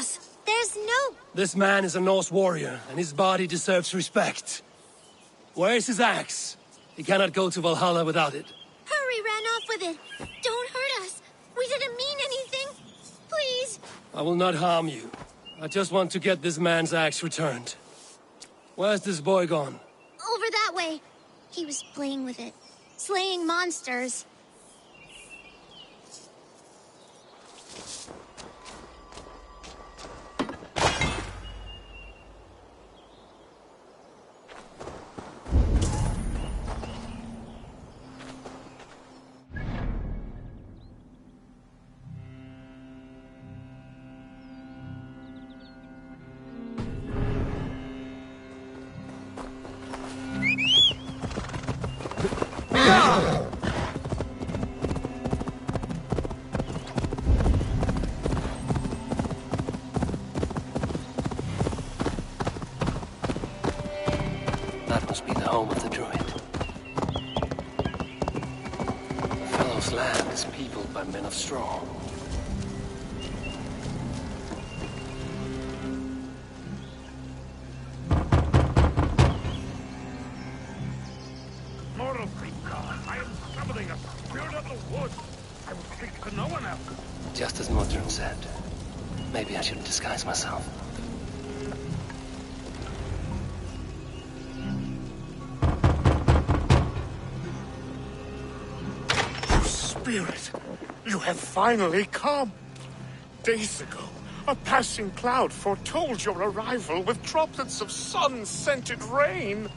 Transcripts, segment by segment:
us. There's no... This man is a Norse warrior, and his body deserves respect. Where is his axe? He cannot go to Valhalla without it. Hurry ran off with it. Don't hurt us. We didn't mean anything. Please. I will not harm you. I just want to get this man's axe returned. Where's this boy gone? Over that way. He was playing with it. Slaying monsters. That must be the home of the druid. The fellow's land is peopled by men of straw. Mortal creature, I am summoning a spirit of the woods. I will speak to no one else. Just as Modern said. Maybe I should disguise myself. Spirit, you have finally come. Days ago, a passing cloud foretold your arrival with droplets of sun-scented rain.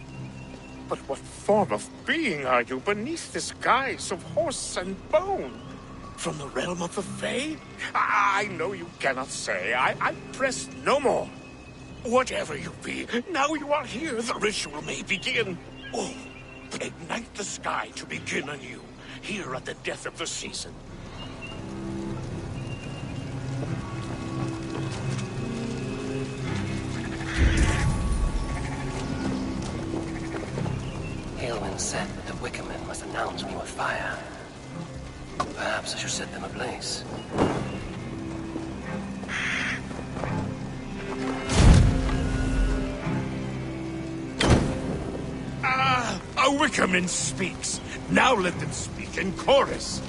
But what form of being are you beneath this guise of horse and bone? From the realm of the Fae? I know you cannot say. I press no more. Whatever you be, now you are here, the ritual may begin. Oh, ignite the sky to begin anew, here at the death of the season. Hailwind said that the Wickermen must announce me with fire. Perhaps I should set them ablaze. Ah, a Wickerman speaks. Now let them speak in chorus.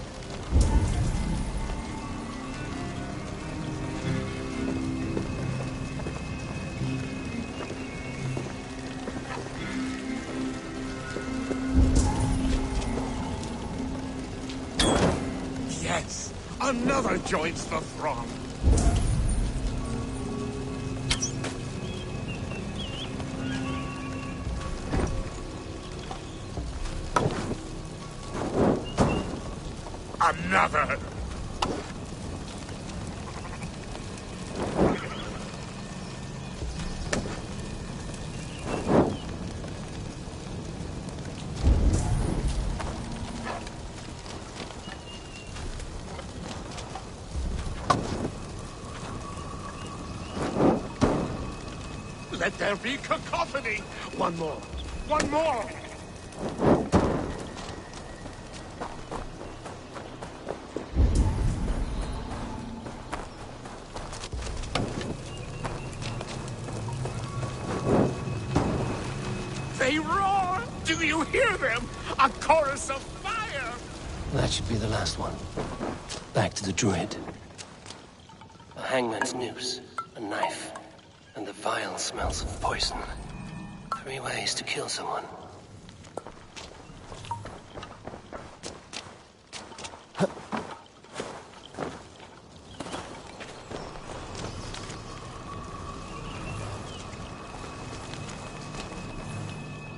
Yes, another joins the throng. Another. Let there be cacophony. One more. One more. They roar! Do you hear them? A chorus of fire! That should be the last one. Back to the druid. A hangman's noose, a knife, and the vile smells of poison. 3 ways to kill someone.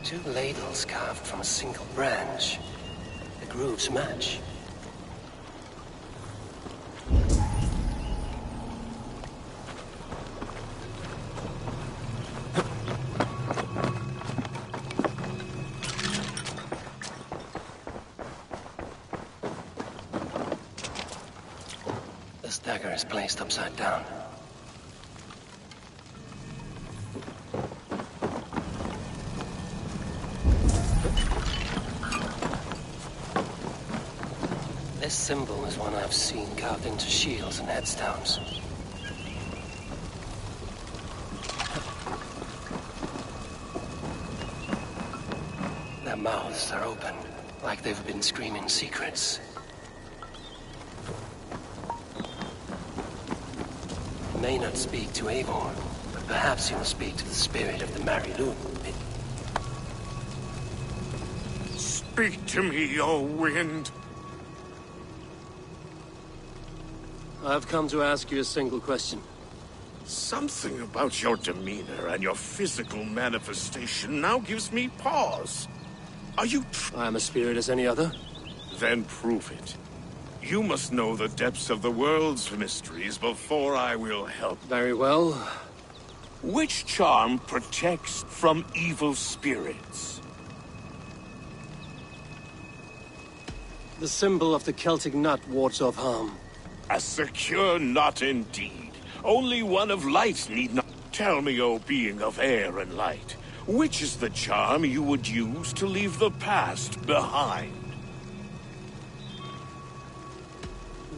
Two ladles carved from a single branch. The grooves match. The dagger is placed upside down. This symbol is one I've seen carved into shields and headstones. Their mouths are open, like they've been screaming secrets. You may not speak to Eivor, but perhaps you will speak to the spirit of the Marilun. Speak to me, O wind. I've come to ask you a single question. Something about your demeanor and your physical manifestation now gives me pause. Are you I am a spirit as any other. Then prove it. You must know the depths of the world's mysteries before I will help. Very well. Which charm protects from evil spirits? The symbol of the Celtic knot wards off harm. A secure knot indeed. Only one of light need not... Tell me, O being of air and light, which is the charm you would use to leave the past behind?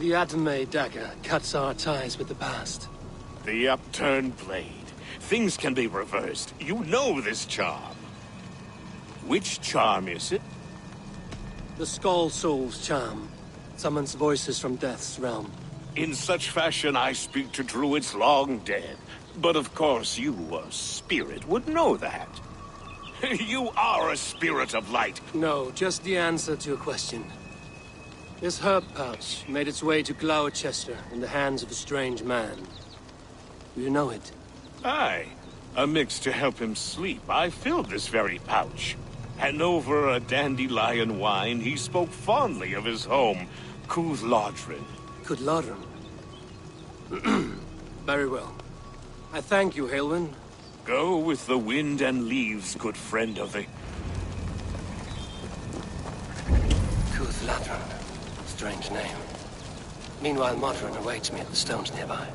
The Adame dagger cuts our ties with the past. The upturned blade. Things can be reversed. You know this charm. Which charm is it? The Skull Soul's charm summons voices from Death's realm. In such fashion I speak to druids long dead. But of course you, a spirit, would know that. You are a spirit of light. No, just the answer to a question. This herb pouch made its way to Glowecestrescire in the hands of a strange man. Do you know it? Aye. A mix to help him sleep. I filled this very pouch. And over a dandelion wine, he spoke fondly of his home, Glowecestrescire. Glowecestrescire. Very well. I thank you, Haelwyn. Go with the wind and leaves, good friend of the... Glowecestrescire. Strange name. Meanwhile, Modron awaits me at the stones nearby.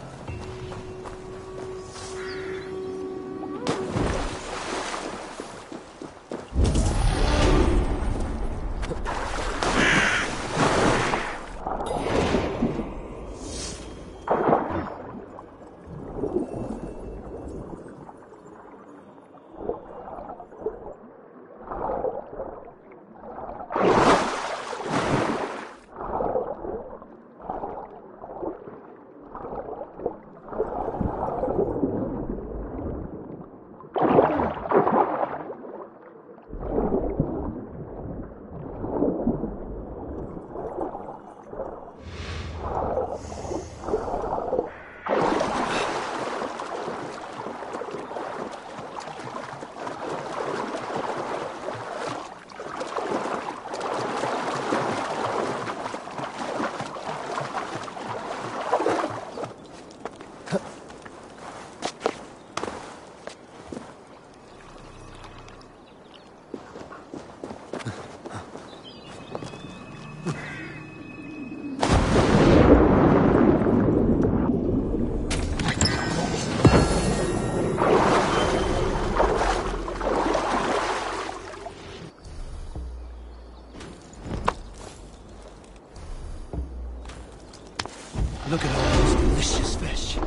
Look at all those delicious fish.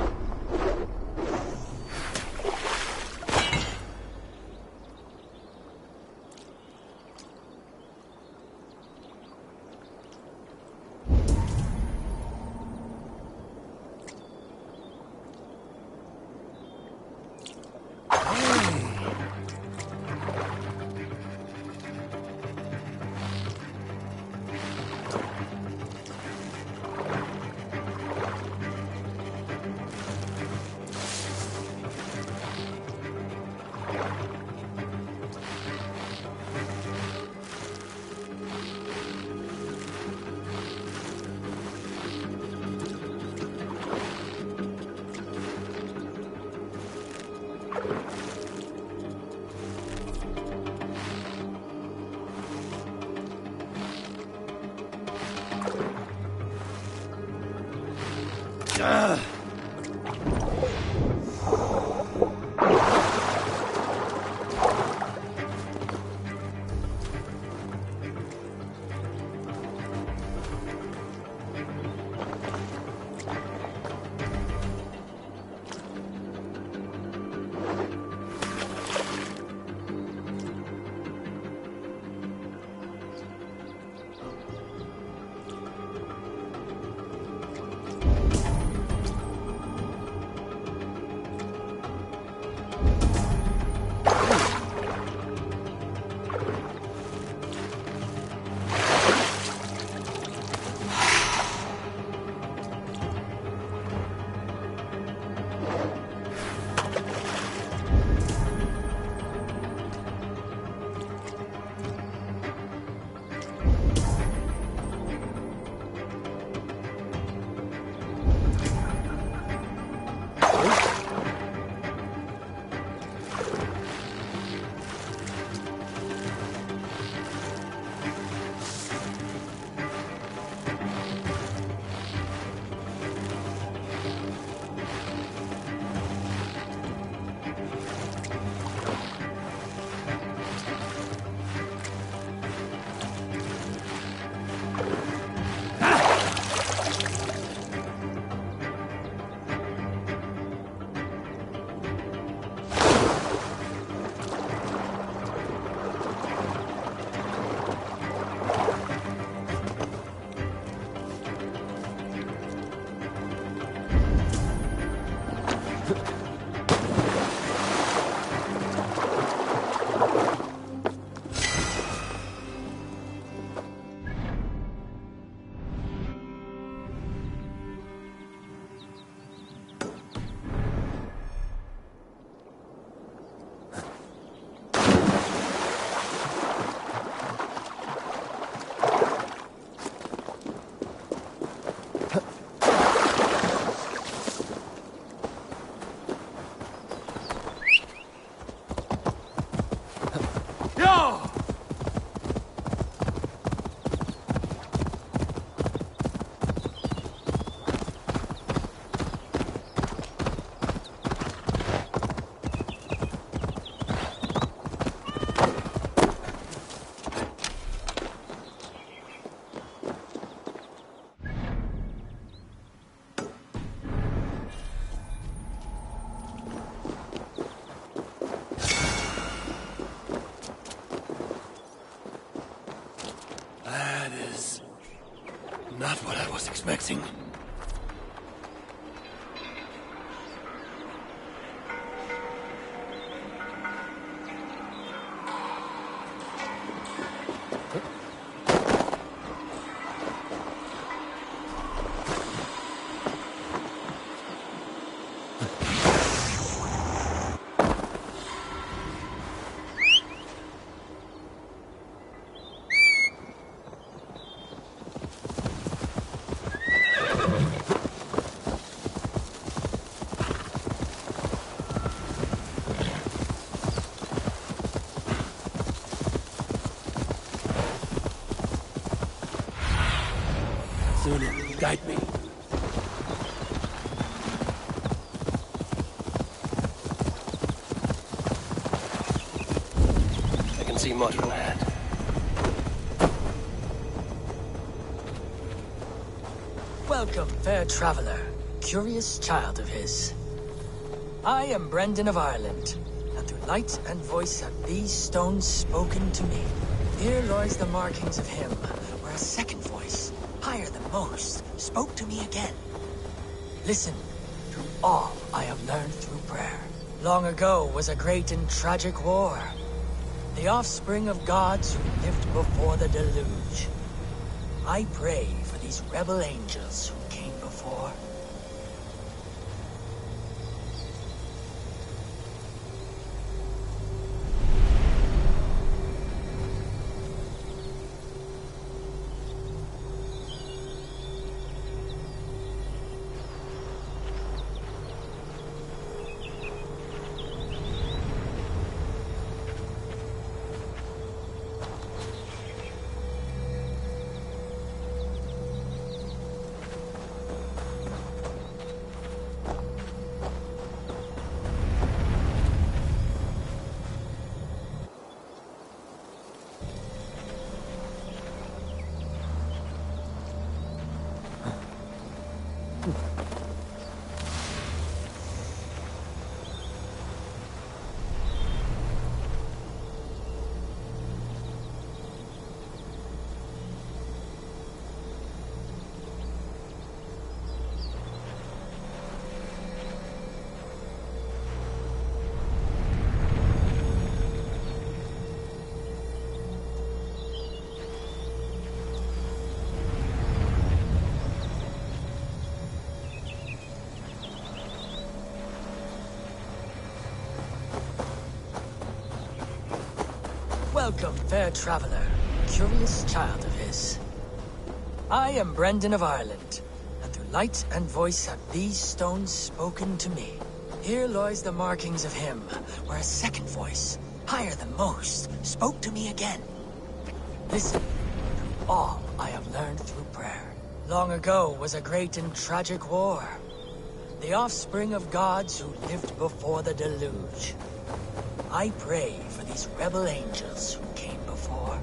expecting. Guide me. I can see Motor ahead. Welcome, fair traveler, curious child of his. I am Brendan of Ireland, and through light and voice have these stones spoken to me. Here lies the markings of him, where a second voice, higher than most, spoke to me again. Listen to all I have learned through prayer. Long ago was a great and tragic war. The offspring of gods who lived before the deluge. I pray for these rebel angels who came before. Welcome, fair traveler, curious child of his. I am Brendan of Ireland, and through light and voice have these stones spoken to me. Here lies the markings of him, where a second voice, higher than most, spoke to me again. Listen to all I have learned through prayer. Long ago was a great and tragic war. The offspring of gods who lived before the deluge. I pray for these rebel angels who came before.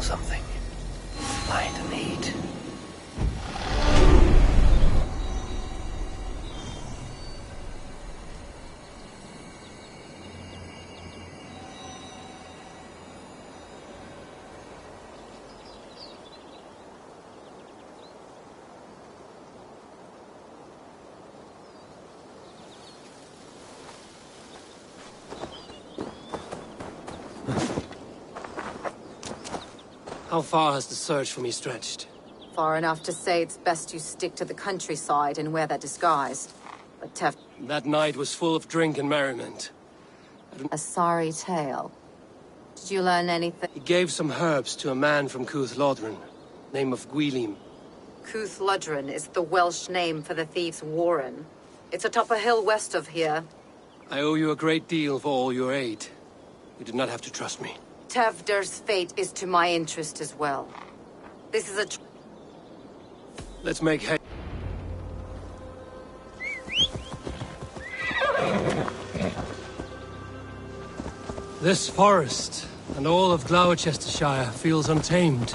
Something. Light and heat. How far has the search for me stretched? Far enough to say it's best you stick to the countryside and wear that disguise. But Tef That night was full of drink and merriment. A sorry tale. Did you learn anything? He gave some herbs to a man from Cuth Lodren, name of Gwilym. Cuth Lodren is the Welsh name for the thieves' warren. It's atop a hill west of here. I owe you a great deal for all your aid. You did not have to trust me. Tevder's fate is to my interest as well. This is a... Let's make hay. This forest and all of Glowecestrescire feels untamed.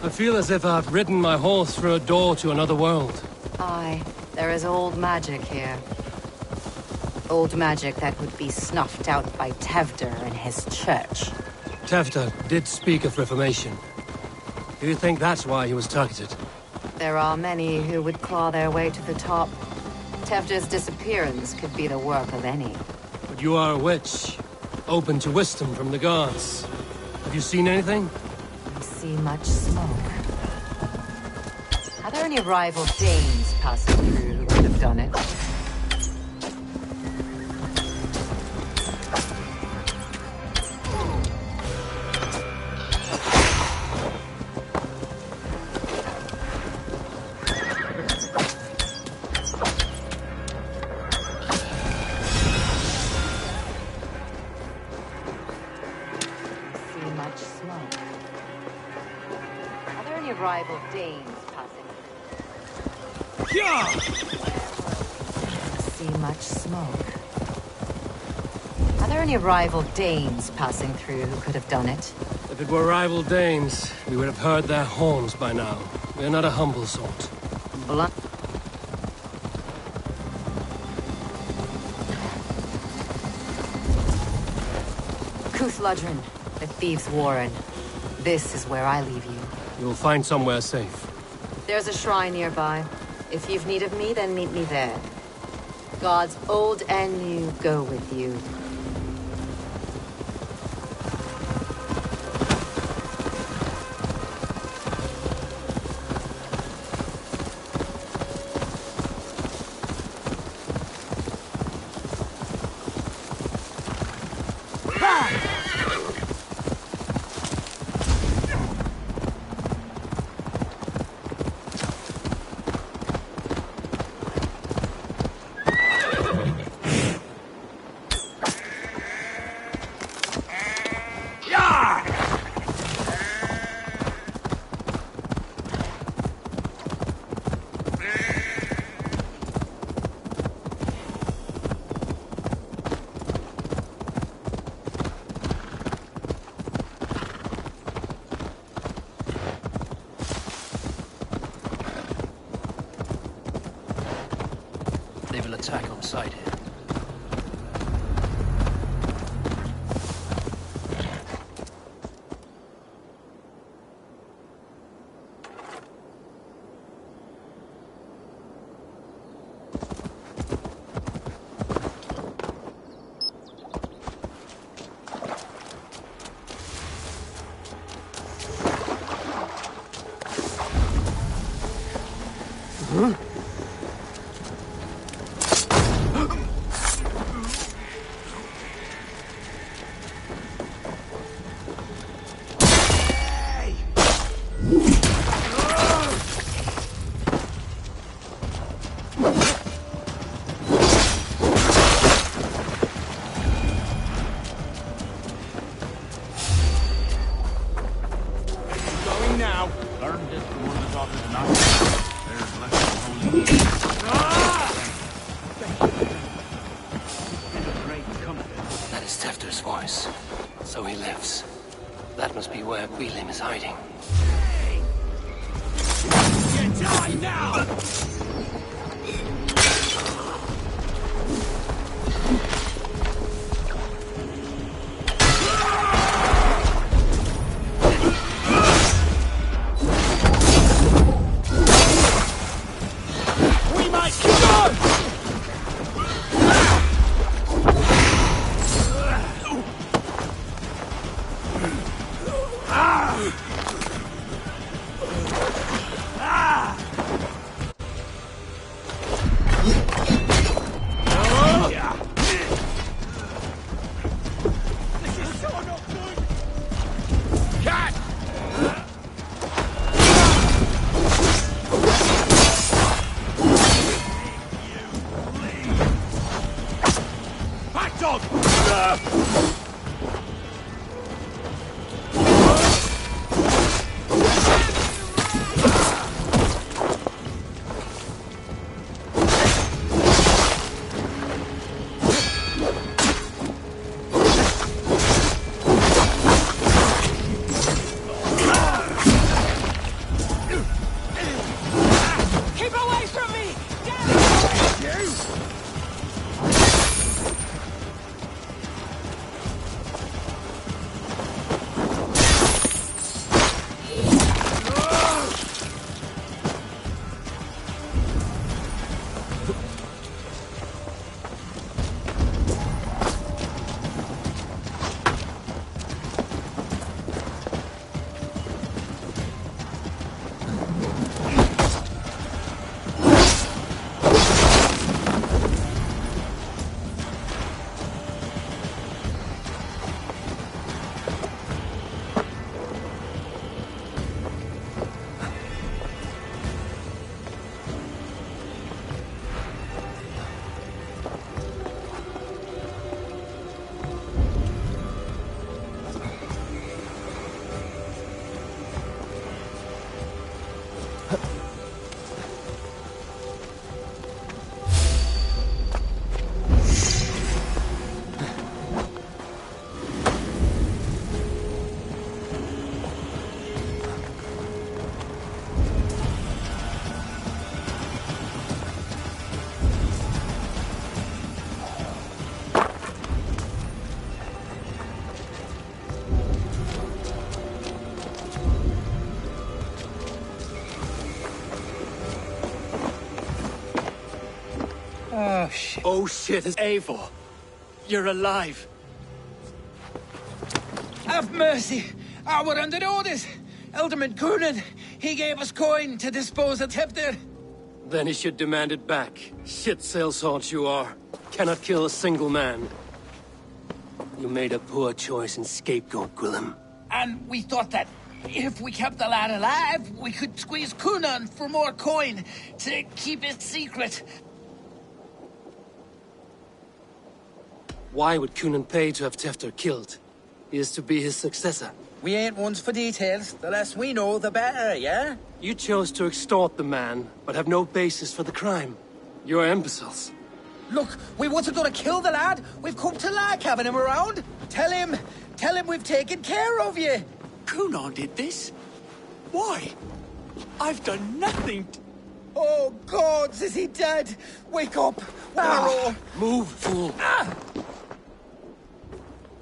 I feel as if I've ridden my horse through a door to another world. Aye, there is old magic here. Old magic that would be snuffed out by Tevder and his church. Tevder did speak of reformation. Do you think that's why he was targeted? There are many who would claw their way to the top. Tevder's disappearance could be the work of any. But you are a witch, open to wisdom from the gods. Have you seen anything? I see much smoke. Are there any rival Danes passing through who could have done it? Rival Danes passing. Yeah! See much smoke. Are there any rival Danes passing through who could have done it? If it were rival Danes, we would have heard their horns by now. We're not a humble sort. Blunt. Cuth Lodren, the thieves' warren. This is where I leave you. You'll find somewhere safe. There's a shrine nearby. If you've need of me, then meet me there. Gods old and new go with you. They will attack on sight here. That is Tefter's voice. So he lives. That must be where Gwilym is hiding. You die now! Oh, shit. Oh shit, it's Eivor, you're alive. Have mercy. We're under orders. Alderman Coonan, he gave us coin to dispose of Tevdir. Then he should demand it back. Shit sellsword you are. Cannot kill a single man. You made a poor choice in scapegoat, Gwillem. And we thought that if we kept the lad alive, we could squeeze Coonan for more coin to keep it secret. Why would Coonan pay to have Tefter killed? He is to be his successor. We ain't ones for details. The less we know, the better, yeah? You chose to extort the man, but have no basis for the crime. You're imbeciles. Look, we wasn't gonna kill the lad. We've come to like having him around. Tell him we've taken care of you. Coonan did this? Why? I've done nothing. Oh, gods, is he dead? Wake up, Barrow. Move, fool.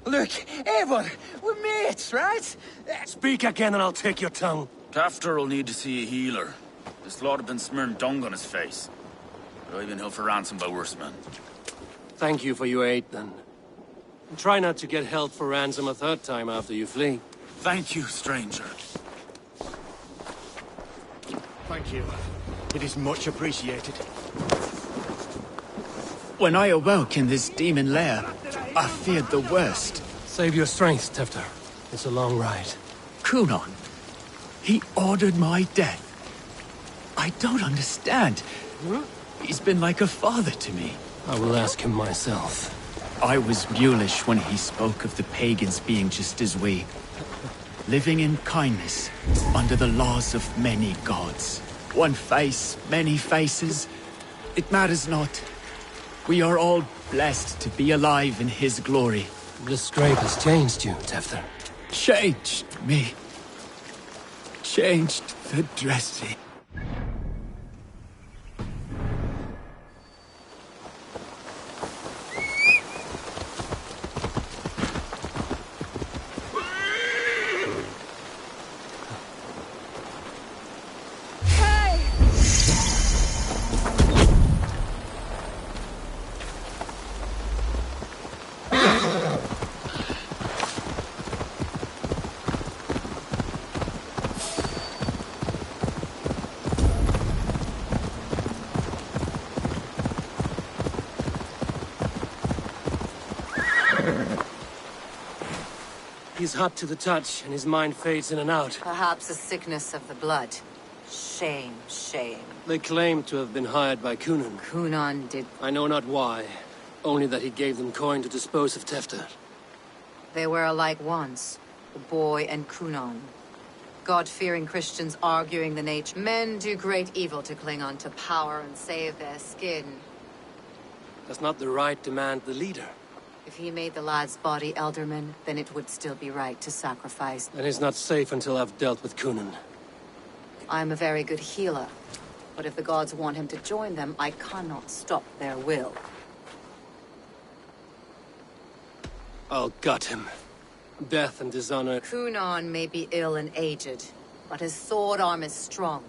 Look, Eivor, we're mates, right? Speak again and I'll take your tongue. Tafter will need to see a healer. This lord have been smearing dung on his face. But I've been held for ransom by worse men. Thank you for your aid, then. And try not to get held for ransom a third time after you flee. Thank you, stranger. Thank you. It is much appreciated. When I awoke in this demon lair, I feared the worst. Save your strength, Tefter. It's a long ride. Coonan, he ordered my death. I don't understand. He's been like a father to me. I will ask him myself. I was mulish when he spoke of the pagans being just as we. Living in kindness, under the laws of many gods. One face, many faces. It matters not. We are all blessed to be alive in his glory. The scrape has changed you, Tefter. Changed me. Changed the dressing. He's hot to the touch, and his mind fades in and out. Perhaps a sickness of the blood. Shame, shame. They claim to have been hired by Coonan. Coonan did... I know not why. Only that he gave them coin to dispose of Tefter. They were alike once. The boy and Coonan. God-fearing Christians arguing the nature. Men do great evil to cling on to power and save their skin. Does not the right demand the leader? If he made the lad's body Elderman, then it would still be right to sacrifice. Then he's not safe until I've dealt with Coonan. I'm a very good healer. But if the gods want him to join them, I cannot stop their will. I'll gut him. Death and dishonor. Coonan may be ill and aged, but his sword arm is strong.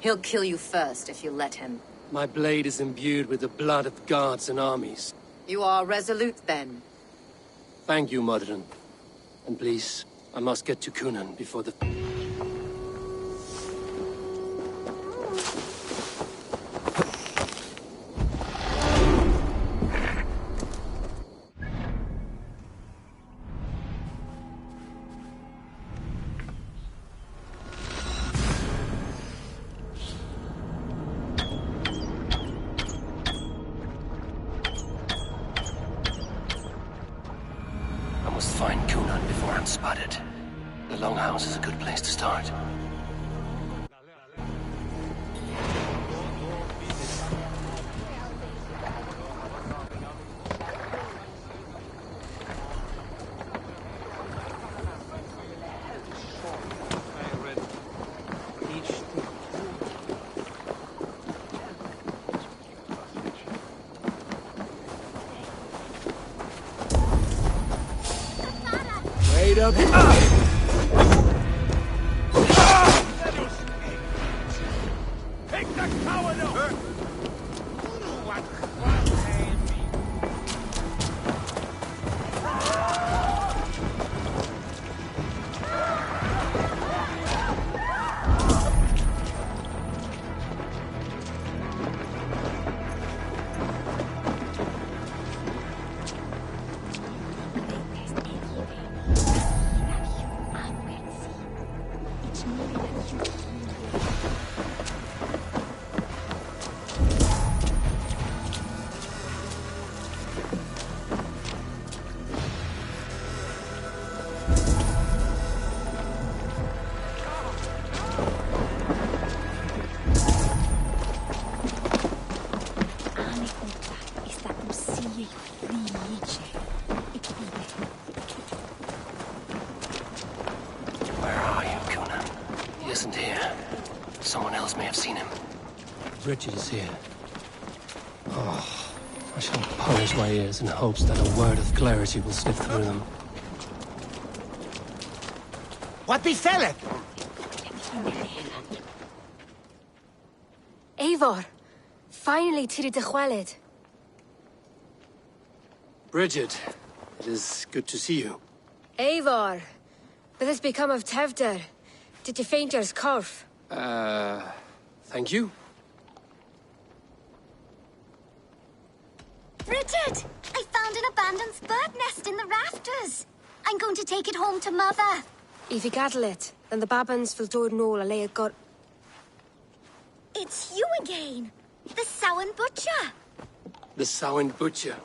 He'll kill you first if you let him. My blade is imbued with the blood of gods and armies. You are resolute, then. Thank you, Modern. And please, I must get to Coonan before the... Find Coonan before I'm spotted. The Longhouse is a good place to start. Wait up. Take the coward over! Richard is here. Oh, I shall polish my ears in hopes that a word of clarity will slip through them. What befelleth? Eivor, finally tiri de chwaled. Bridget, it is good to see you. Eivor, but this become of Tevder. Did you faint yours corf? Thank you. Bridget! I found an abandoned bird nest in the rafters. I'm going to take it home to Mother. If you gaddle it, then the babans will do no a got. It's you again. The Sowen Butcher. The Sowen Butcher.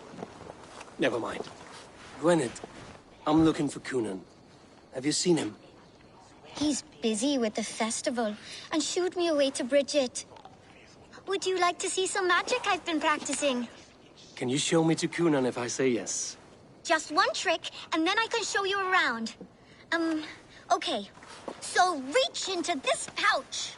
Never mind. Gwyneth, I'm looking for Coonan. Have you seen him? He's busy with the festival and shooed me away to Bridget. Would you like to see some magic I've been practicing? Can you show me to Coonan if I say yes? Just one trick, and then I can show you around. Okay. So reach into this pouch.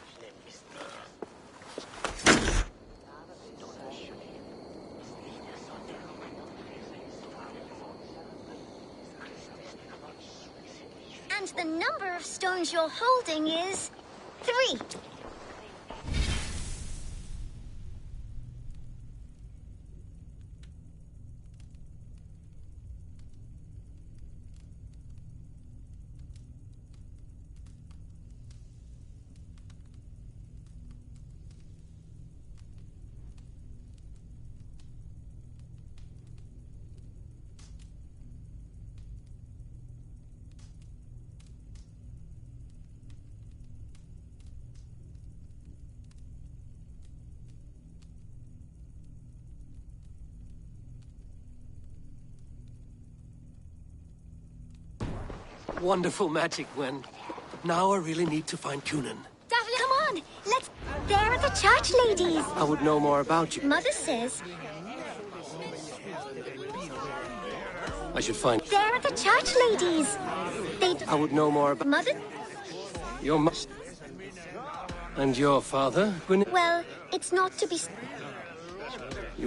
And the number of stones you're holding is 3. Wonderful magic, Gwen. Now I really need to find Coonan. Davila, come on! Let's... There are the church ladies! I would know more about you. Mother says... I should find... There are the church ladies! I would know more about... Mother... Your mother... And your father, Gwyneth? Well, it's not to be...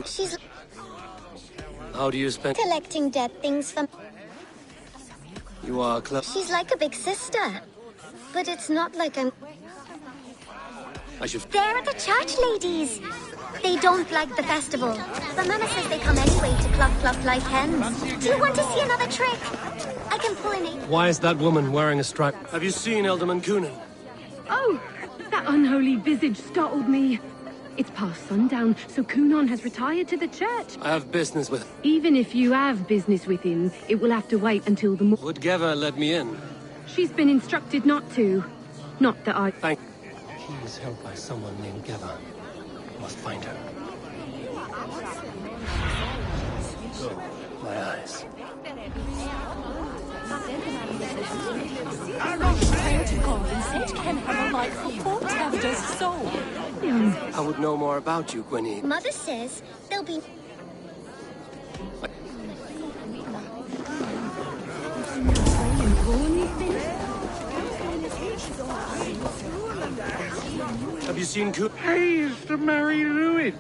She's... How do you spend... collecting dead things from... You are clever. She's like a big sister. But it's not like I'm... I should... There are the church ladies! They don't like the festival. But Mama says they come anyway to cluck like hens. Do you want to see another trick? I can pull an... Why is that woman wearing a stripe? Have you seen Elderman Coonan? Oh, that unholy visage startled me. It's past sundown, so Coonan has retired to the church. I have business with... Even if you have business with him, it will have to wait until the Would Geva let me in? She's been instructed not to. Not that I... Thank... He is held by someone named Geva. I must find her. My eyes. I would know more about you, Gwenny. Mother says there'll be... Have you seen Coonan? Hey, it's the Mary Lewis.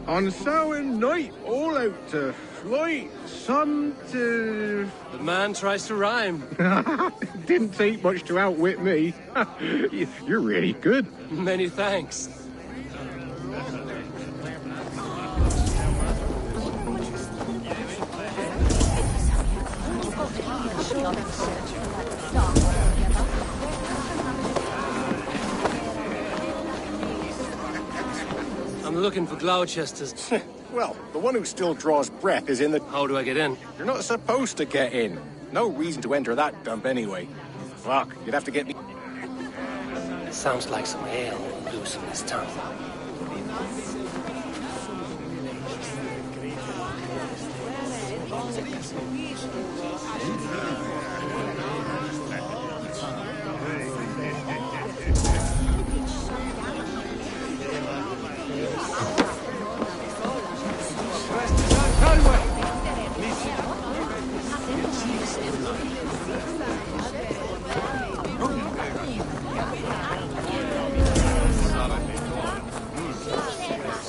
On Samhain night, all out to flight, sun to... The man tries to rhyme. Didn't take much to outwit me. You're really good. Many thanks. I'm looking for Gloucester's. Well, the one who still draws breath is in the... How do I get in? You're not supposed to get in. No reason to enter that dump anyway. Fuck, you'd have to get me... Sounds like some ale loose in his tongue.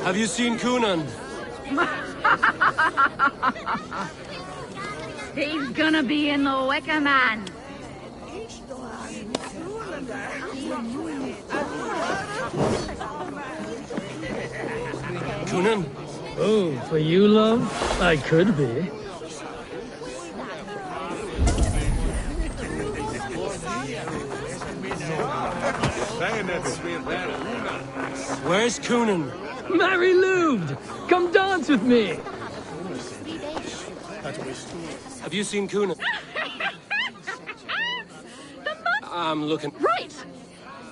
Have you seen Cunan? He's gonna be in the Wicker Man. Cunan? Oh, for you, love? I could be. Where's Cunan? Mary Lubed! Come dance with me! Have you seen Cunan? I'm looking. Right!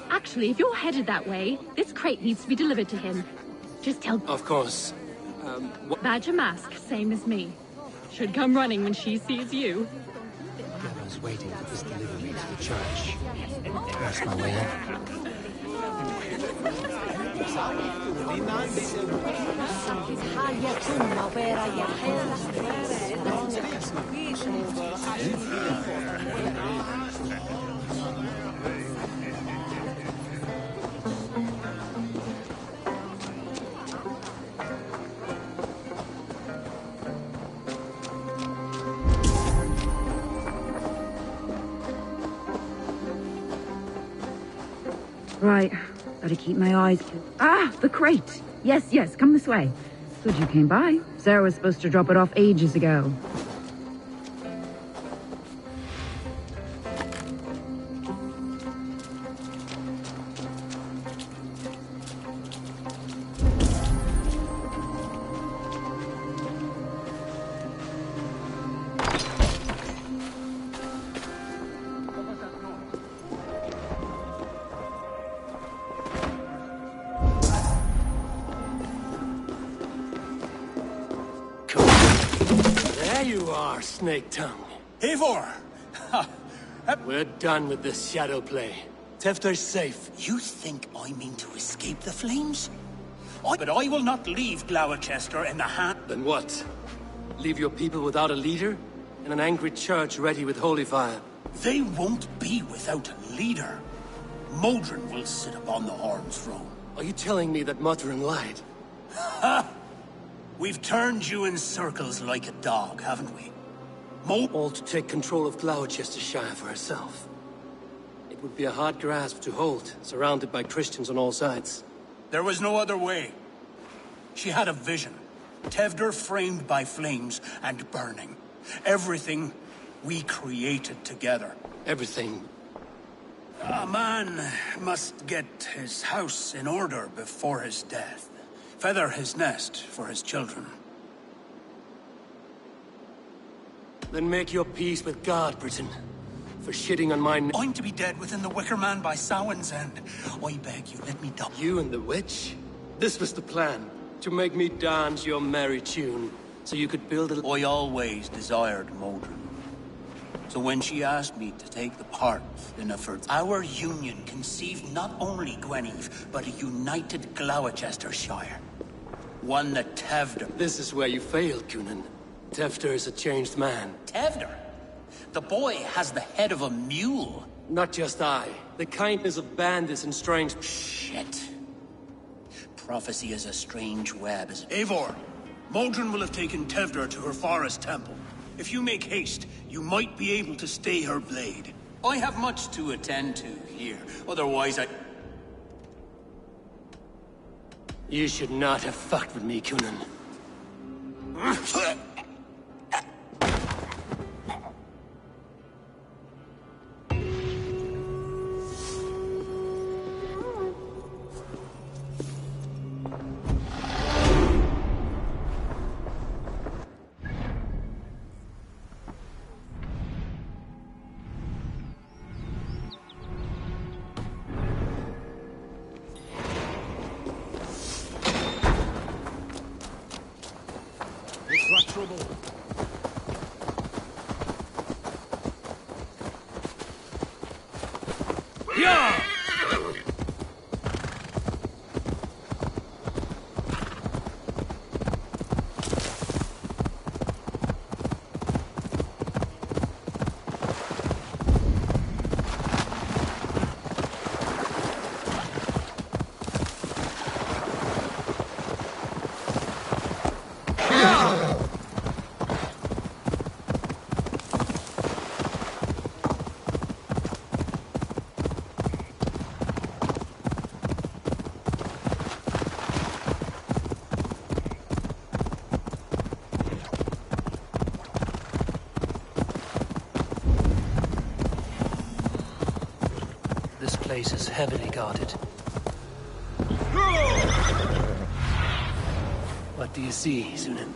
Actually, if you're headed that way, this crate needs to be delivered to him. Just tell... Of course. Badger Mask, same as me. Should come running when she sees you. I was waiting for this delivery to the church. That's my way in. Right. Gotta keep my eyes... Ah! The crate! Yes, yes, come this way. Good you came by. Sarah was supposed to drop it off ages ago. There you are, Snake Tongue. Eivor! We're done with this shadow play. Tefter's safe. You think I mean to escape the flames? But I will not leave Glowecester in the hand... Then what? Leave your people without a leader? And an angry church ready with holy fire? They won't be without a leader. Modron will sit upon the Horn's throne. Are you telling me that Modron lied? Ha! We've turned you in circles like a dog, haven't we? All to take control of Glowecestrescire for herself. It would be a hard grasp to hold, surrounded by Christians on all sides. There was no other way. She had a vision. Tevder framed by flames and burning. Everything we created together. Everything? A man must get his house in order before his death. Feather his nest for his children. Then make your peace with God, Britain. For shitting on my... I'm to be dead within the Wicker Man by Samhain's end. I beg you, let me die. You and the witch? This was the plan. To make me dance your merry tune. So you could build a... I always desired Modron. So when she asked me to take the part in our union conceived not only Gweneve, but a united Glowecestrescire. One that Tevder... This is where you failed, Cunan. Tefter is a changed man. Tevder? The boy has the head of a mule. Not just I. The kindness of bandits and strange... Shit. Prophecy is a strange web, is it? Eivor, Modron will have taken Tevder to her forest temple. If you make haste, you might be able to stay her blade. I have much to attend to here. Otherwise, You should not have fucked with me, Cunan. This place is heavily guarded. What do you see, Sunan?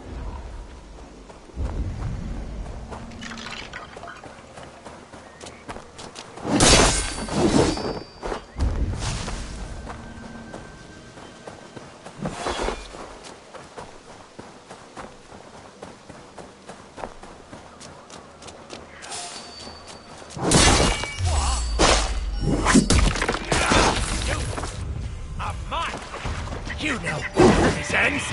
You know where this ends.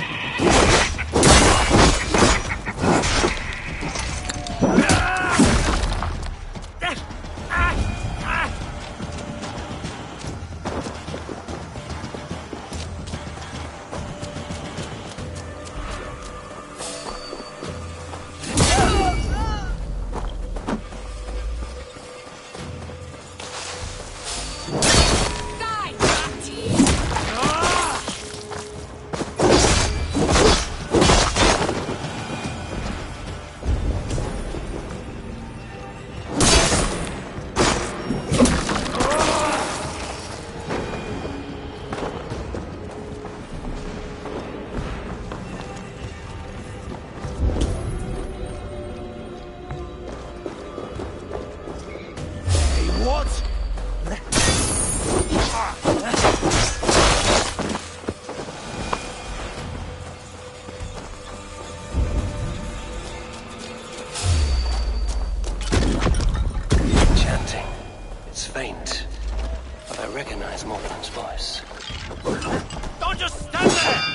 Faint, but I recognize Morton's voice. Don't just stand there!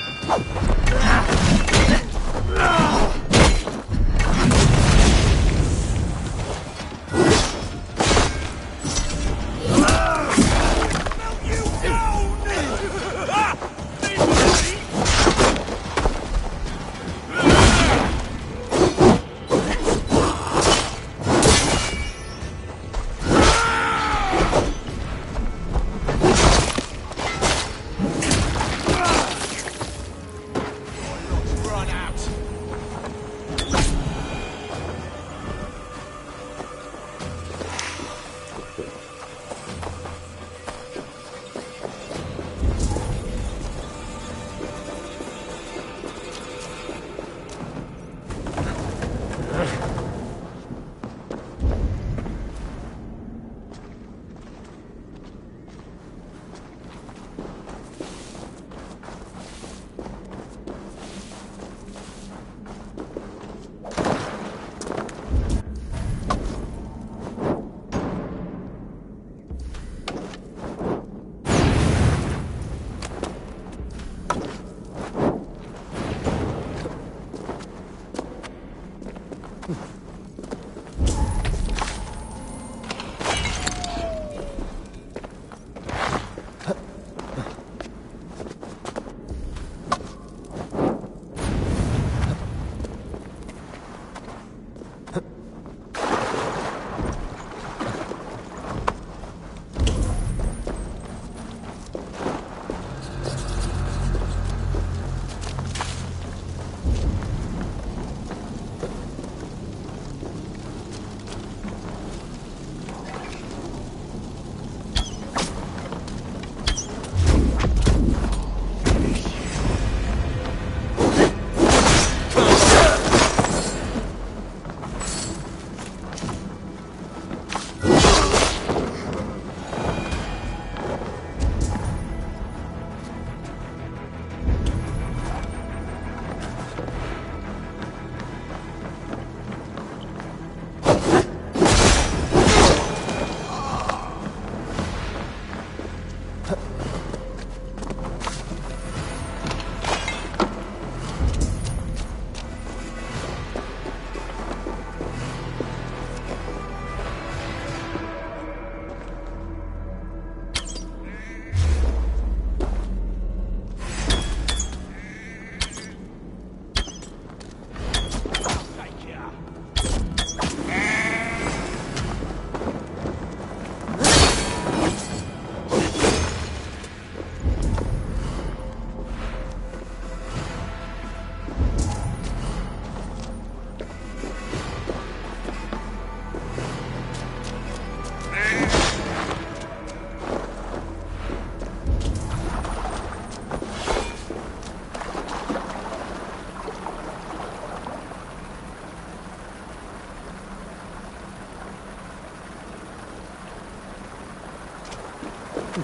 I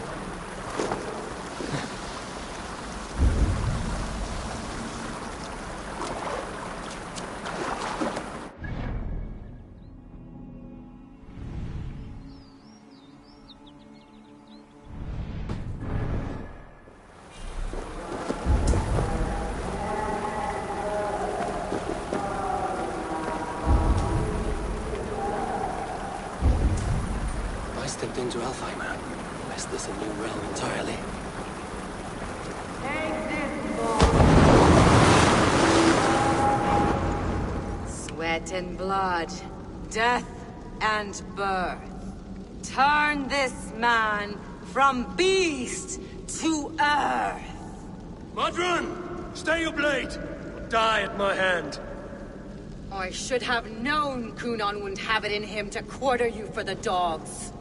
stepped into Alfheim. Is this a new realm entirely? Sweat and blood, death and birth. Turn this man from beast to earth. Modron! Stay your blade! Or die at my hand. I should have known Kunon wouldn't have it in him to quarter you for the dogs.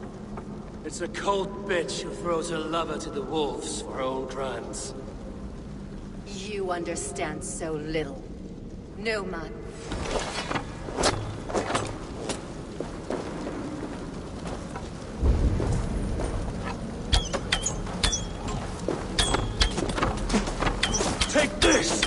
It's a cold bitch who throws her lover to the wolves for her own crimes. You understand so little. No man. Take this!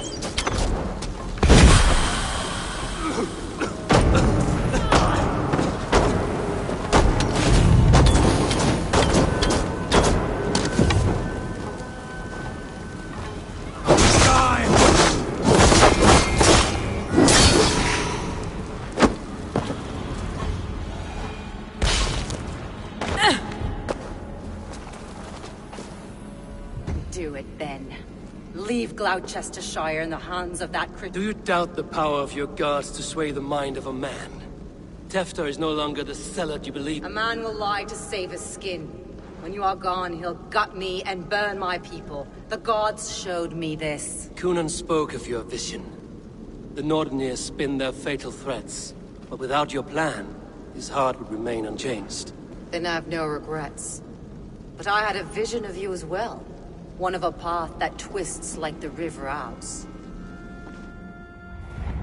Do it then. Leave Glowecestrescire in the hands of that Do you doubt the power of your gods to sway the mind of a man? Tefter is no longer the zealot you believe. A man will lie to save his skin. When you are gone, he'll gut me and burn my people. The gods showed me this. Kunon spoke of your vision. The Nordenir spin their fatal threats. But without your plan, his heart would remain unchanged. Then I have no regrets. But I had a vision of you as well. One of a path that twists like the river Ouse.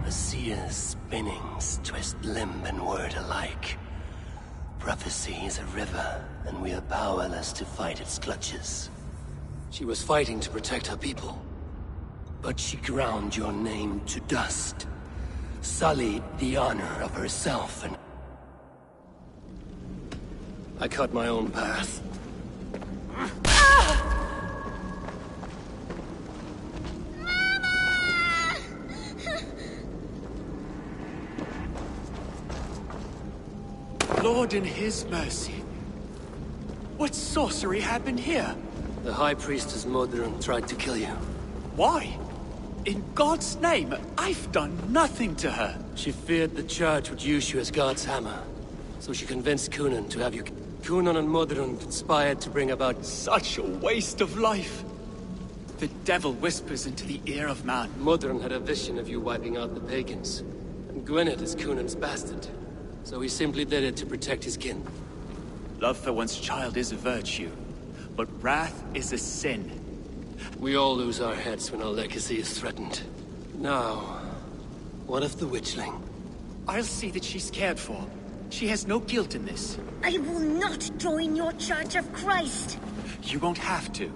A seer's spinnings twist limb and word alike. Prophecy is a river, and we are powerless to fight its clutches. She was fighting to protect her people. But she ground your name to dust. Sullied the honor of herself and... I cut my own path. Lord in his mercy. What sorcery happened here? The High Priestess Modron tried to kill you. Why? In God's name, I've done nothing to her. She feared the Church would use you as God's hammer. So she convinced Kunon to have you... Kunon and Modron conspired to bring about... Such a waste of life. The devil whispers into the ear of man. Modron had a vision of you wiping out the pagans. And Gwynedd is Kunon's bastard. So he simply did it to protect his kin. Love for one's child is a virtue, but wrath is a sin. We all lose our heads when our legacy is threatened. Now, what of the witchling? I'll see that she's cared for. She has no guilt in this. I will not join your Church of Christ. You won't have to.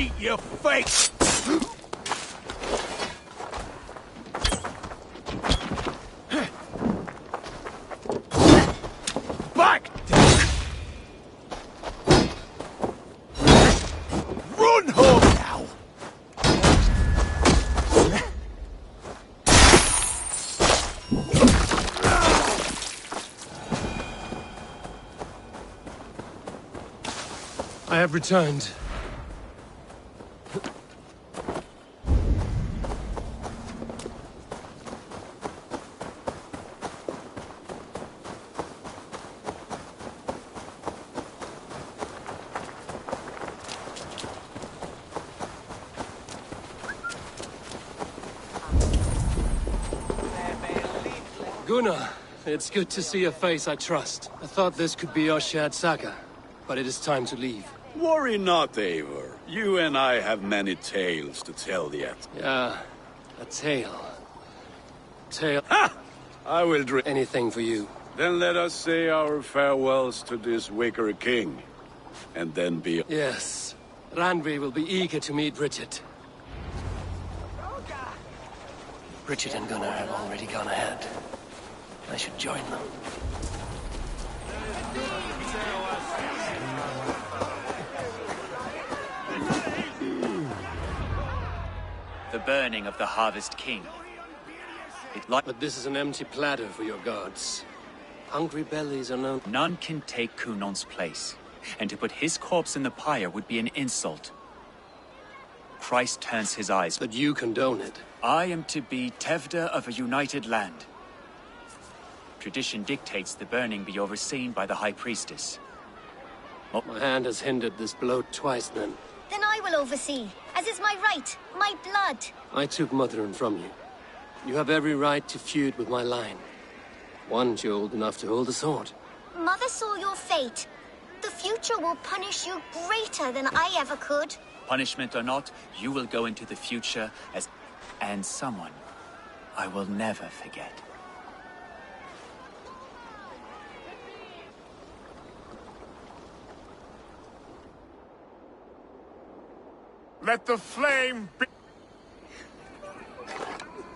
eat your face! Back! Run home now! I have returned. Gunnar, it's good to see a face I trust. I thought this could be our shared saga, but it is time to leave. Worry not, Eivor. You and I have many tales to tell yet. Yeah, a tale. Ha! I will drink anything for you. Then let us say our farewells to this wicker king, and then be... Yes, Randvi will be eager to meet Bridget. Bridget and Gunnar have already gone ahead. I should join them. The burning of the Harvest King. But this is an empty platter for your gods. Hungry bellies are known... None can take Kunon's place, and to put his corpse in the pyre would be an insult. Christ turns his eyes... But you condone it. I am to be Tevda of a united land. Tradition dictates the burning be overseen by the High Priestess. My hand has hindered this blow twice, then. Then I will oversee, as is my right, my blood. I took Motherun from you. You have every right to feud with my line. Once you're old enough to hold a sword. Mother saw your fate. The future will punish you greater than I ever could. Punishment or not, you will go into the future as... and someone I will never forget. Let the flame be...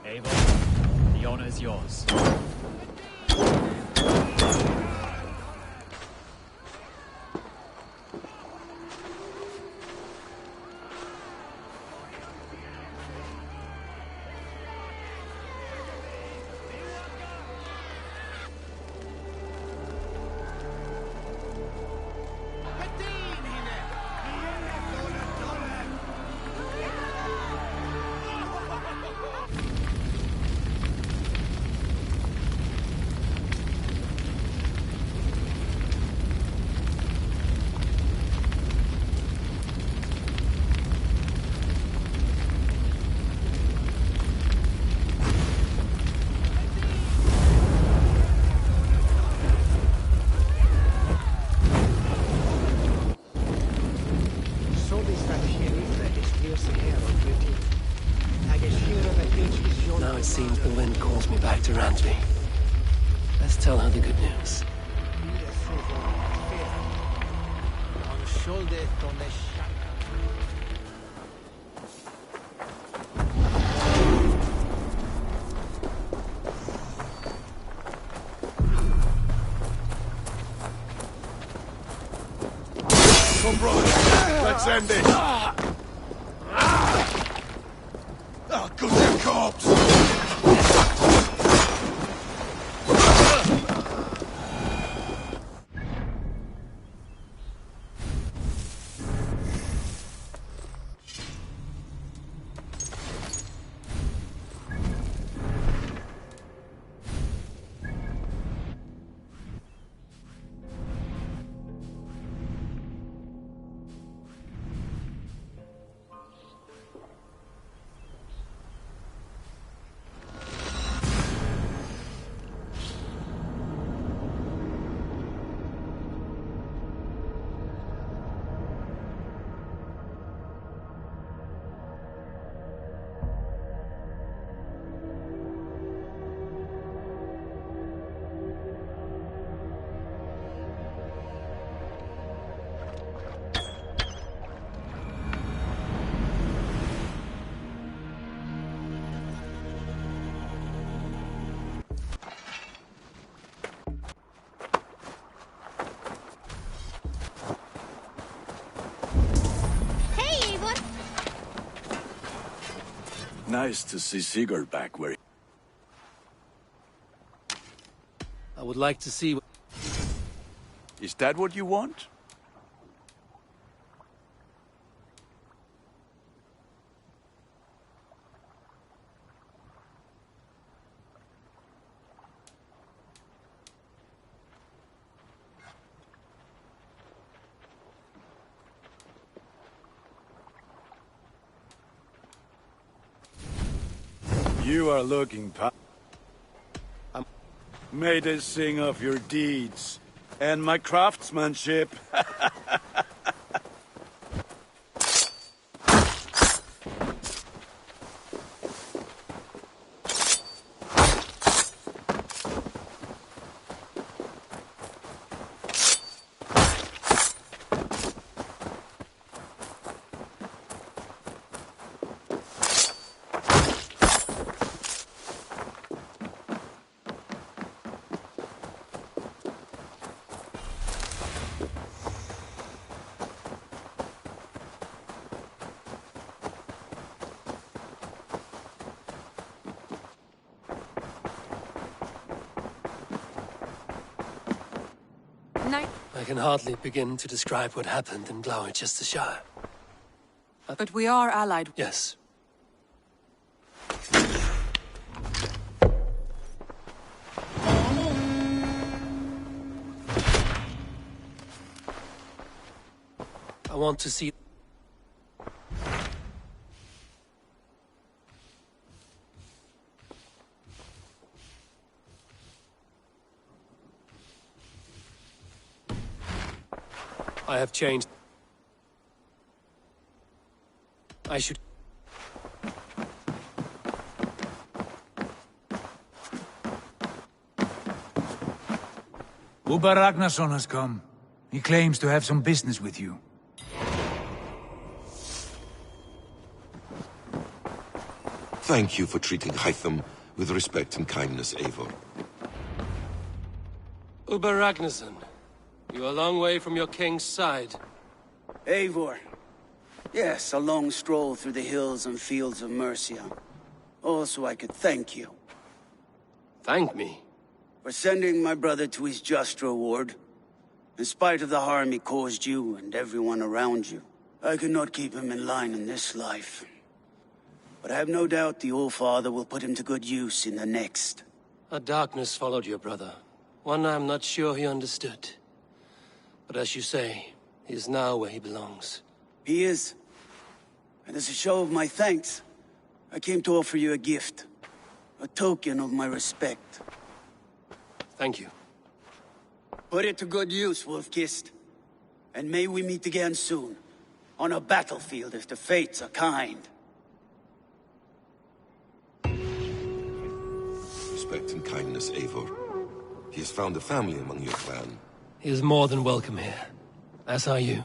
Eivor, the honor is yours. Now it seems the wind calls me back to Randvi. Let's tell her the good news. Come, brother. Let's end it. Oh, good their corpse. Nice to see Sigurd back where... I would like to see... Is that what you want? You are looking May they sing of your deeds and my craftsmanship. I can hardly begin to describe what happened in Glowecestrescire. But we are allied. Yes. I want to see... I have changed. I should... Uber Ragnarsson has come. He claims to have some business with you. Thank you for treating Hytham with respect and kindness, Eivor. Uber Ragnarsson, you're a long way from your king's side. Eivor. Yes, a long stroll through the hills and fields of Mercia. Also, I could thank you. Thank me? For sending my brother to his just reward. In spite of the harm he caused you and everyone around you, I could not keep him in line in this life. But I have no doubt the All-Father will put him to good use in the next. A darkness followed your brother. One I'm not sure he understood. But as you say, he is now where he belongs. He is. And as a show of my thanks, I came to offer you a gift. A token of my respect. Thank you. Put it to good use, Wolf-Kissed. And may we meet again soon. On a battlefield if the fates are kind. Respect and kindness, Eivor. He has found a family among your clan. He is more than welcome here. As are you.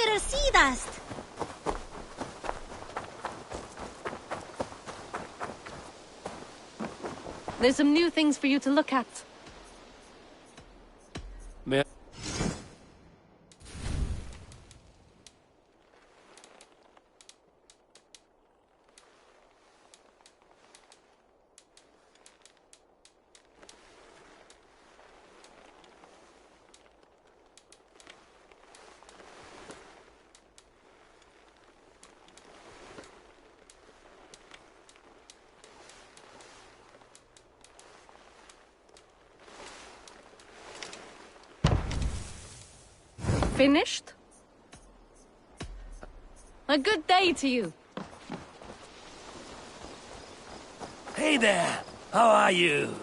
little sea dust. There's some new things for you to look at. May I? Finished? A good day to you. Hey there! How are you?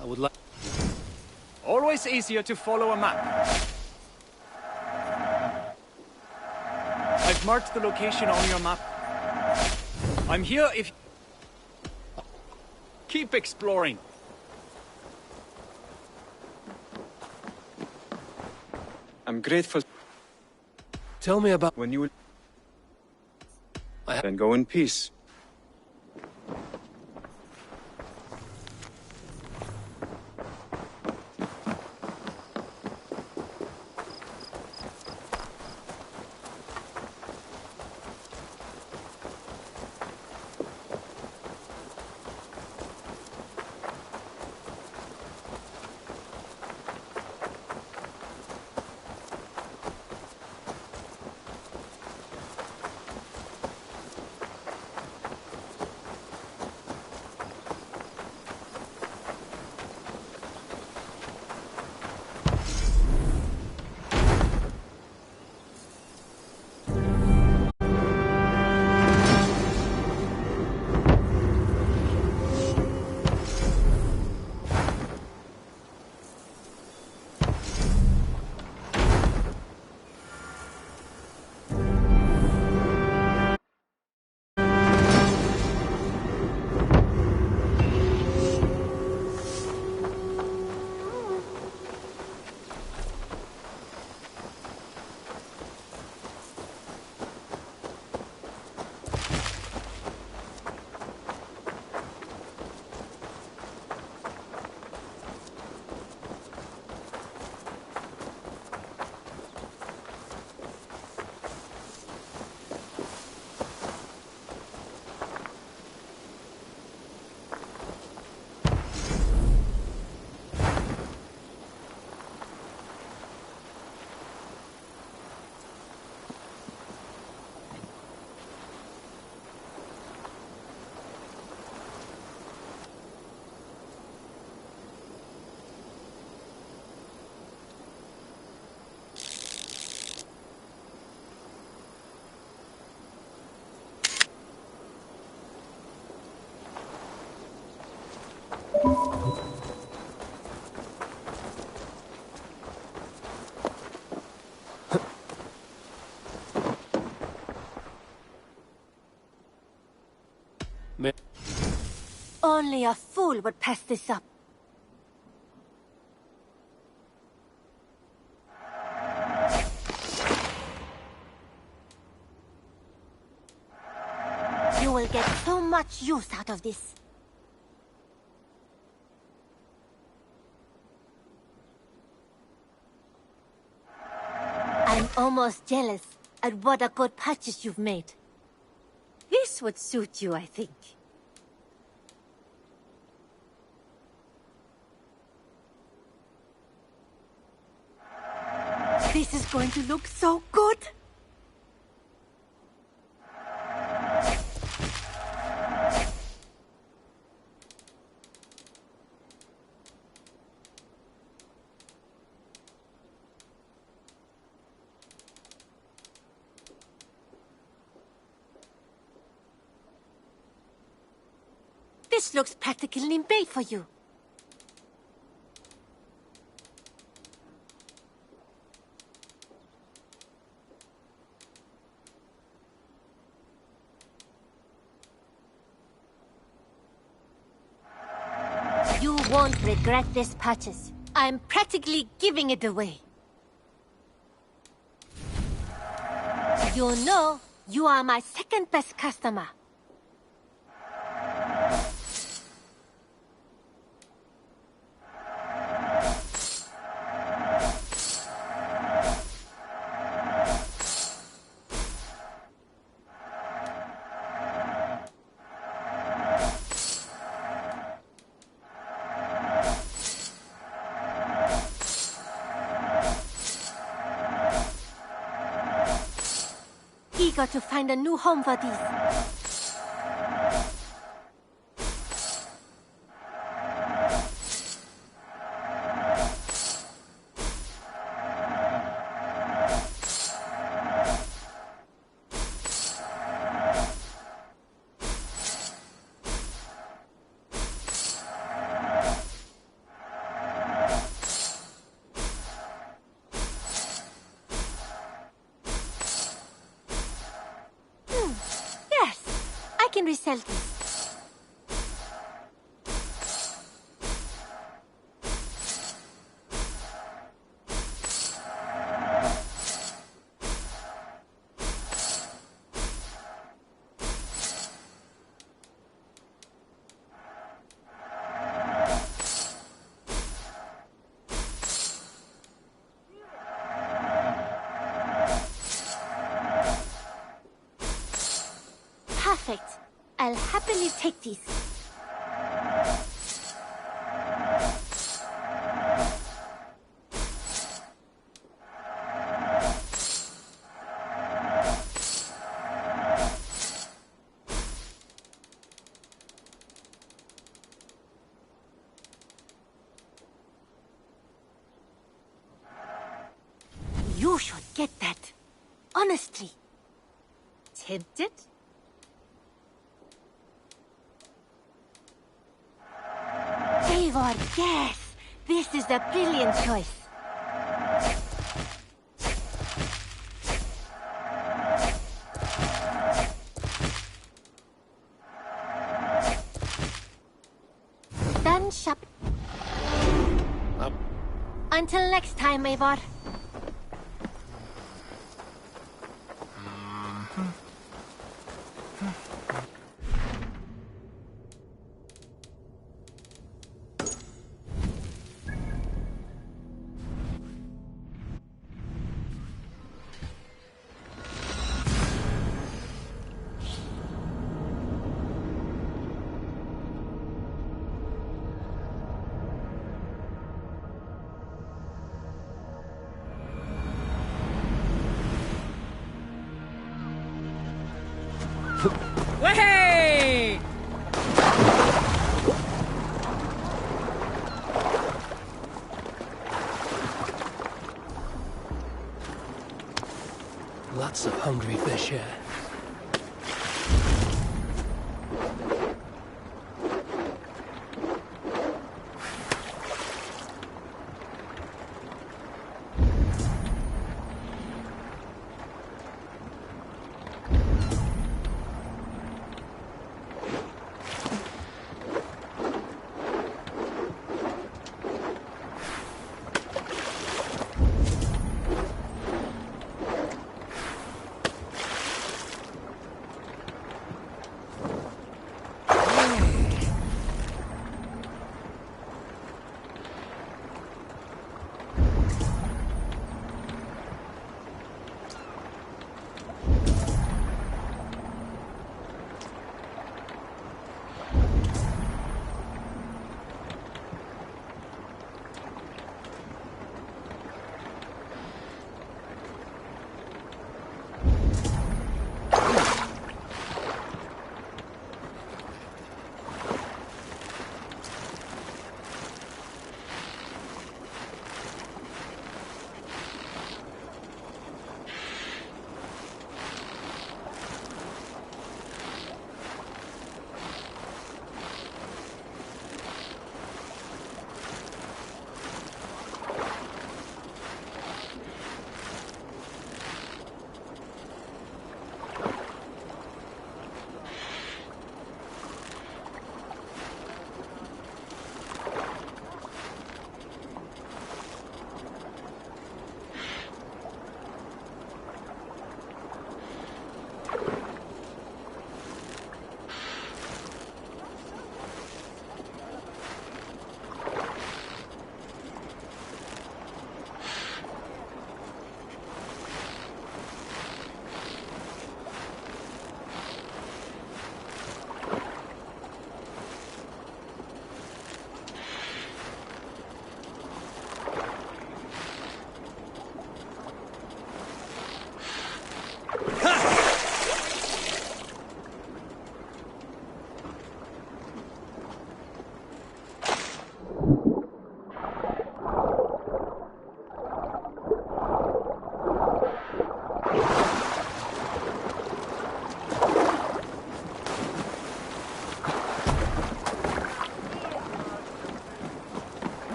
I would like... Always easier to follow a map. I've marked the location on your map. I'm here if... Keep exploring. I'm grateful. Tell me about... When you will... Then go in peace. Only a fool would pass this up. You will get so much use out of this. I'm almost jealous at what a good purchase you've made. This would suit you, I think. This is going to look so good! This looks practically made for you. You won't regret this purchase. I'm practically giving it away. You know, you are my second best customer. Eager to find a new home for these. I can resell this. Perfect. I'll happily take these. You should get that. Honestly. Tempted? Eivor, yes! This is a brilliant choice. Done shop. Until next time, Eivor. Way! Lots of hungry fish here.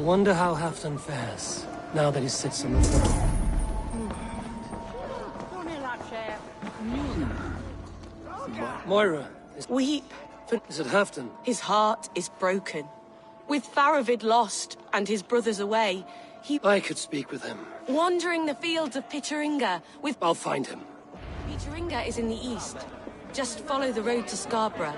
wonder how Halfdan fares, now that he sits on the throne. Moira, weep. Is it Halfdan? His heart is broken. With Faravid lost and his brothers away, I could speak with him. wandering the fields of Pitteringa with... I'll find him. Pitteringa is in the east. Just follow the road to Scarborough.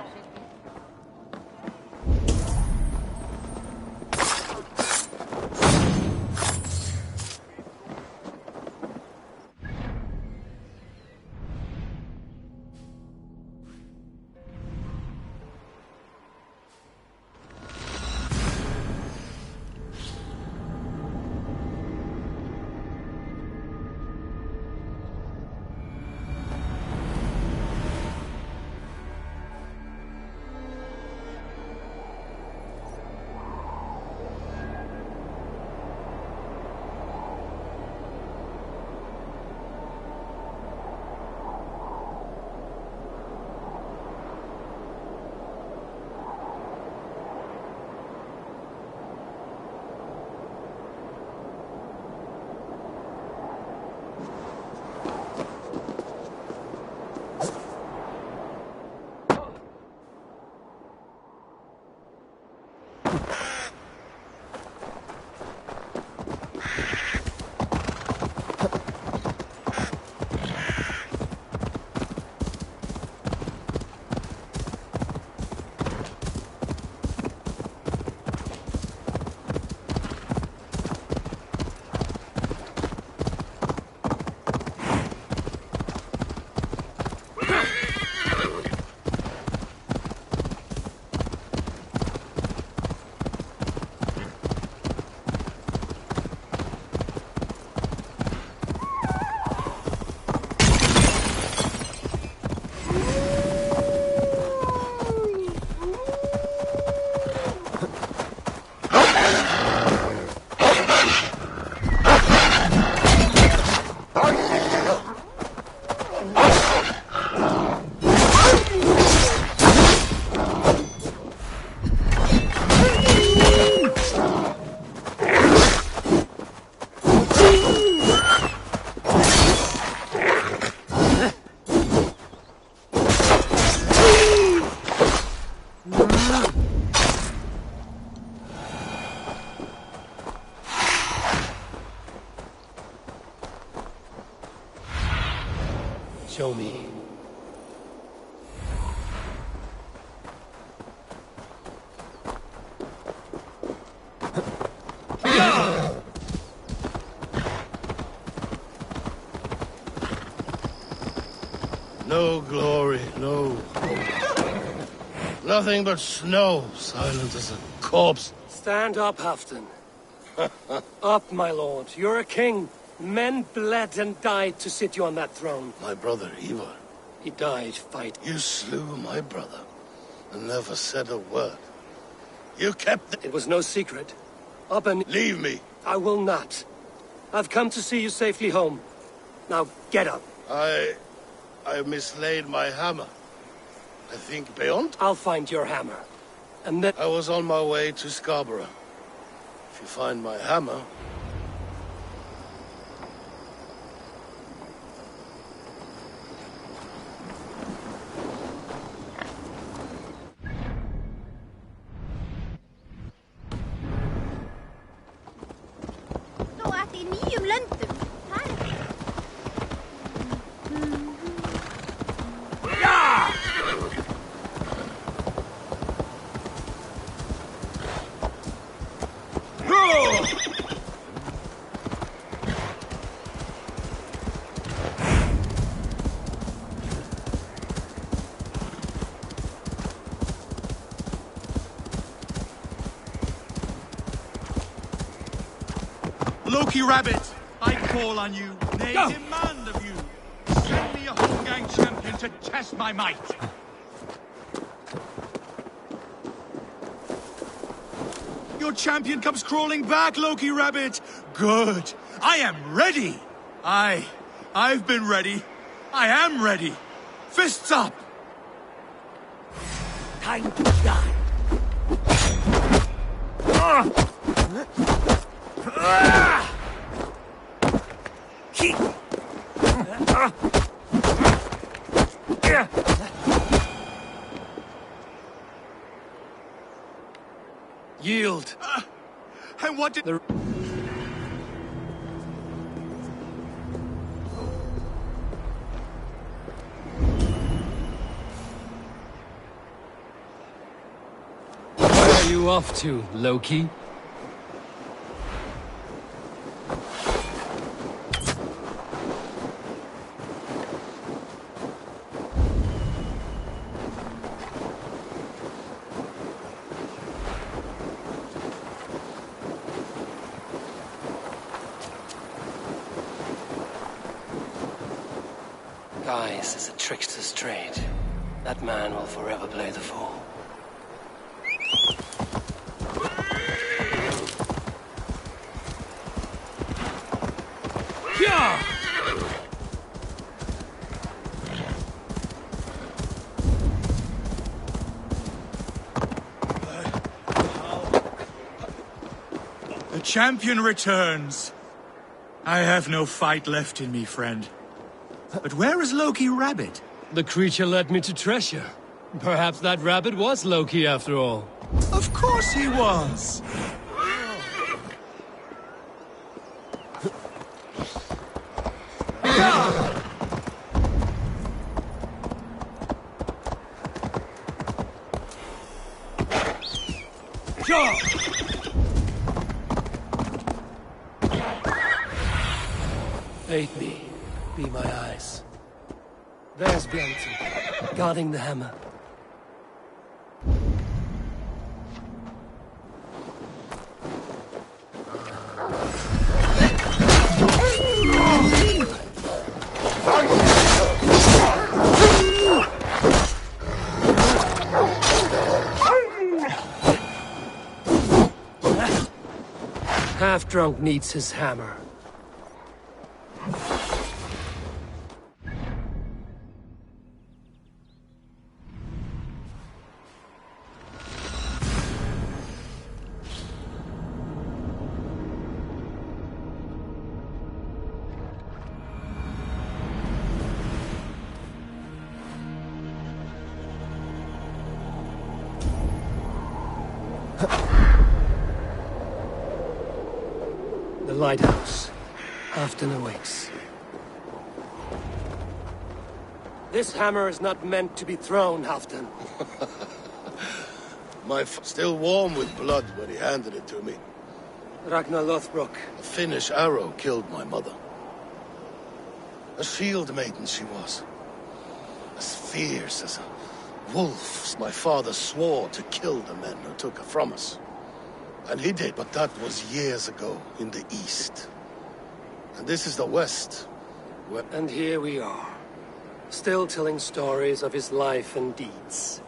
Show me. No glory, no hope. Nothing but snow, silent as a corpse. Stand up, Halfdan. Up, my lord. You're a king. Men bled and died to sit you on that throne. My brother, Ivar. He died fighting. You slew my brother and never said a word. You kept It was no secret. Up and... Leave me. I will not. I've come to see you safely home. Now, get up. I mislaid my hammer. I think beyond? I'll find your hammer. And then... I was on my way to Scarborough. If you find my hammer... Loki Rabbit, I call on you, nay, demand of you. Send me a Holmgang champion to test my might. Your champion comes crawling back, Loki Rabbit. Good. I am ready. I've been ready. I am ready. Fists up. Time to die. Yield. And what did... Where are you off to, Loki? Guise is a trickster's trade. That man will forever play the fool. Yeah! The champion returns. I have no fight left in me, friend. But where is Loki Rabbit? The creature led me to treasure. Perhaps that rabbit was Loki after all. Of course he was! Aid me. Be my eyes. There's Bjornsson, guarding the hammer. Half-drunk needs his hammer. The lighthouse. Halfdan awakes. This hammer is not meant to be thrown, Halfdan. Still warm with blood when he handed it to me. Ragnar Lothbrok. A Finnish arrow killed my mother. A shield maiden she was. As fierce as a wolf. My father swore to kill the men who took her from us. And he did, but that was years ago, in the east. And this is the west, where... And here we are, still telling stories of his life and deeds.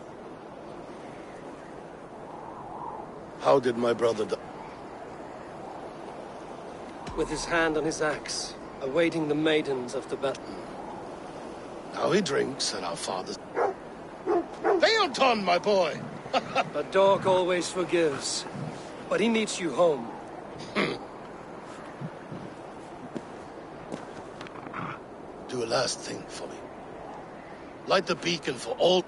How did my brother die? With his hand on his axe, awaiting the maidens of the battle. Now he drinks at our father's... Theoton, my boy! A dog always forgives. But he needs you home. Do a last thing for me. Light the beacon for all...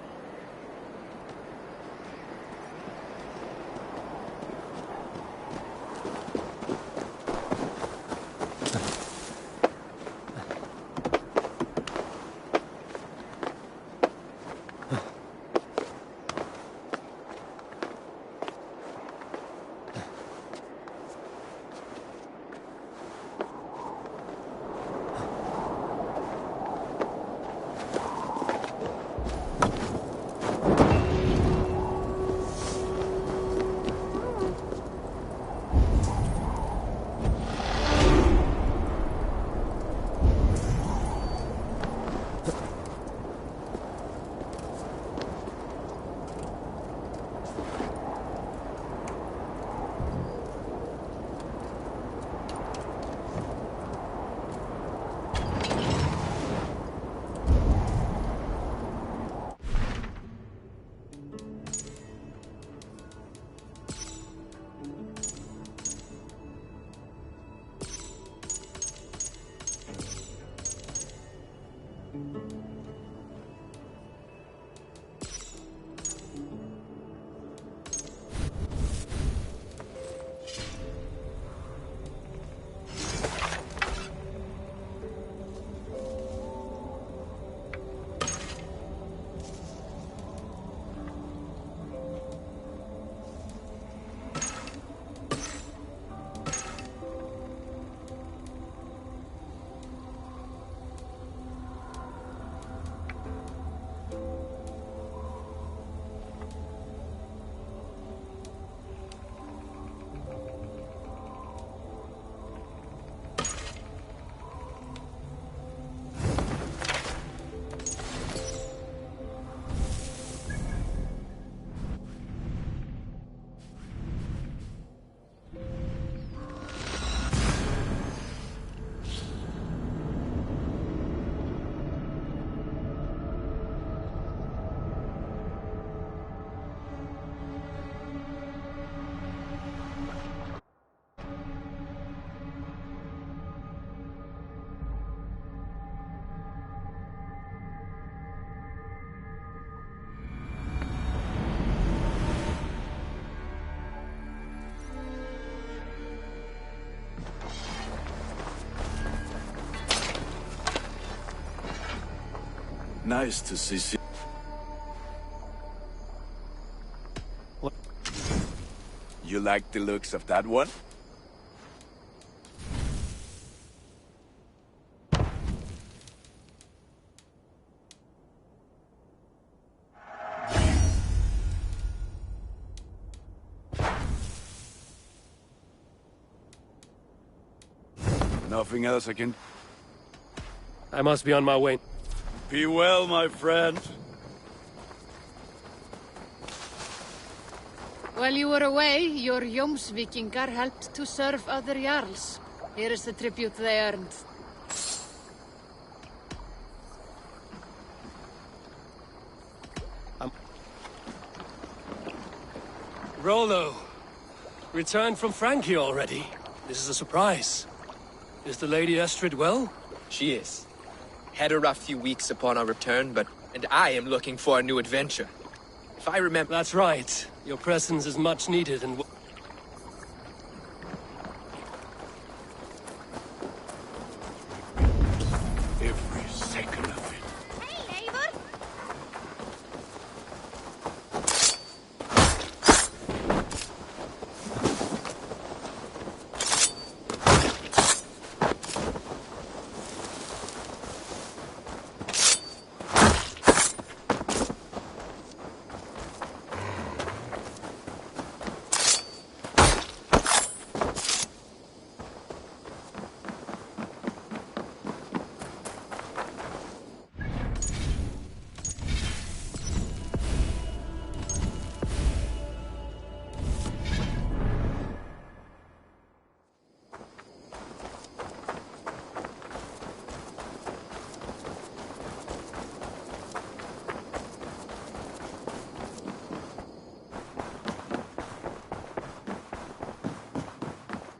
Nice to see you. What? You like the looks of that one? Nothing else I can... I must be on my way. Be well, my friend. While you were away, your Jomsvikingar helped to serve other Jarls. Here is the tribute they earned. Rollo, returned from Frankie already. This is a surprise. Is the Lady Estrid well? She is. Had a rough few weeks upon our return, and I am looking for a new adventure. If I remember... That's right. Your presence is much needed and... Every second of it. Hey, Eivor!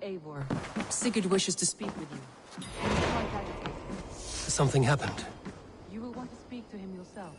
Eivor, Sigurd wishes to speak with you. Something happened. You will want to speak to him yourself.